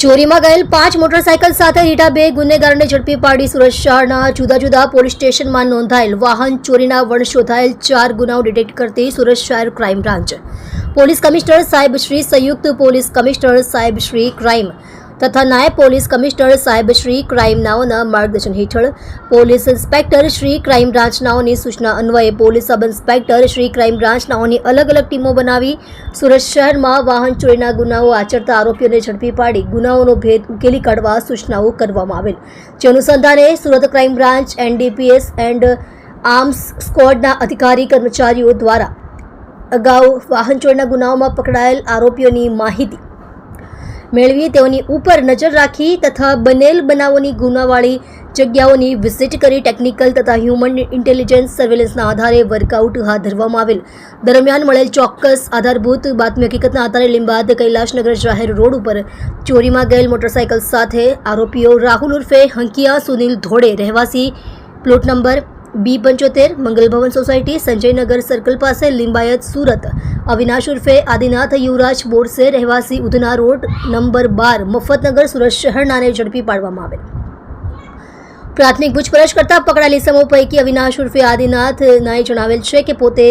ચોરીમાં ગયેલ 5 મોટરસાયકલ સાથે રીટા 2 ગુનેગારોને ઝડપી પાડી સુરત શહેરના જુદા જુદા પોલીસ સ્ટેશનમાં નોંધાયેલ વાહન ચોરીના વણ શોધાયેલ 4 ગુનાઓ ડિટેક્ટ કરતી સુરત શહેર ક્રાઇમ બ્રાન્ચ પોલીસ કમિશનર સાહેબ શ્રી, સંયુક્ત પોલીસ કમિશનર સાહેબ શ્રી ક્રાઇમ તથા નાયબ પોલીસ કમિશનર સાહેબ શ્રી ક્રાઇમ નાઓના માર્ગદર્શન હેઠળ police inspector Shri crime branch નાઓની સૂચના અન્વયે police sub inspector Shri crime branch નાઓની અલગ અલગ ટીમો બનાવી સુરત શહેરમાં વાહન ચોરીના ગુનાઓ આચરતા આરોપીઓને ઝડપી પાડી ગુનાઓનો ભેદ ઉકેલી કાઢવા સૂચનાઓ કરવામાં આવેલ. જે અનુસંધાને Surat crime branch NDPS and arms સ્ક્વોડના અધિકારી કર્મચારીઓ દ્વારા અગાઉ વાહન ચોરીના ગુનાઓમાં પકડાયેલ આરોપીઓની માહિતી મેળવી તેઓની ઉપર નજર રાખી તથા બનેલ બનાવોની ગુનાવાળી જગ્યાઓની વિઝિટ કરી ટેકનિકલ તથા હ્યુમન ઇન્ટેલિજન્સ સર્વેલન્સના આધારે વર્કઆઉટ હાથ ધરવામાં આવેલ. દરમિયાન મળેલ ચોક્કસ આધારભૂત બાતમી હકીકતના આધારે લીંબાદ કૈલાશનગર જાહેર રોડ ઉપર ચોરીમાં ગયેલ મોટરસાયકલ સાથે આરોપીઓ રાહુલ ઉર્ફે હંકિયા સુનિલ ધોડે રહેવાસી પ્લોટ નંબર B75 મંગલ ભવન સોસાયટી સંજયનગર સર્કલ પાસે લિંબાયત સુરત, અવિનાશ ઉર્ફે આદિનાથ યુવરાજ બોરસે રહેવાસી ઉધના રોડ નંબર 12 મફતનગર સુરત શહેરનાને ઝડપી પાડવામાં આવેલ. પ્રાથમિક પૂછપરછ કરતા પકડાયેલ ઇસમો પૈકી અવિનાશ ઉર્ફે આદિનાથ નાએ જણાવેલ છે કે પોતે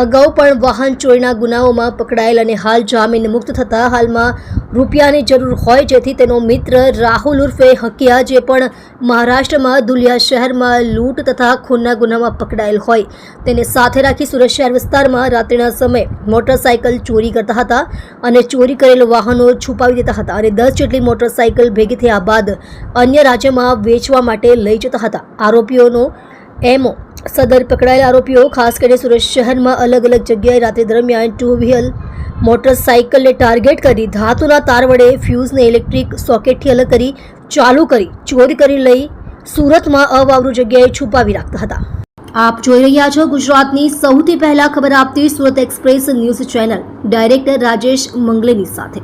અગાઉ પણ વાહન ચોરીના ગુનાઓમાં પકડાયેલ અને હાલ જામીન મુક્ત થતા હાલમાં રૂપિયાની જરૂર હોય, જેથી તેનો મિત્ર રાહુલ ઉર્ફે હકિયા જે પણ મહારાષ્ટ્રમાં ધુલિયા શહેરમાં લૂંટ તથા ખૂનના ગુનામાં પકડાયેલ હોય તેને સાથે રાખી સુરત શહેર વિસ્તારમાં રાત્રિના સમયે મોટરસાયકલ ચોરી કરતા હતા અને ચોરી કરેલ વાહનો છુપાવી દેતા હતા અને 10 જેટલી મોટરસાયકલ ભેગી થયા બાદ અન્ય રાજ્યમાં વેચવા માટે લઈ જતા હતા. આરોપીઓનો એમઓ સદર પકડાયેલ આરોપીઓ ખાસ કરીને સુરત શહેરમાં અલગ અલગ જગ્યાએ રાત્રિ દરમિયાન 2 વ્હીલ મોટરસાયકલને ટાર્ગેટ કરી ધાતુના તાર વડે ફ્યુઝને ઇલેક્ટ્રિક સોકેટથી અલગ કરી ચાલુ કરી ચોરી કરી લઈ સુરતમાં અવાવરૂ જગ્યાએ છુપાવી રાખતા હતા. આપ જોઈ રહ્યા છો ગુજરાતની સૌથી પહેલા ખબર આપતી Surat express news channel director Rajesh Manglani સાથે.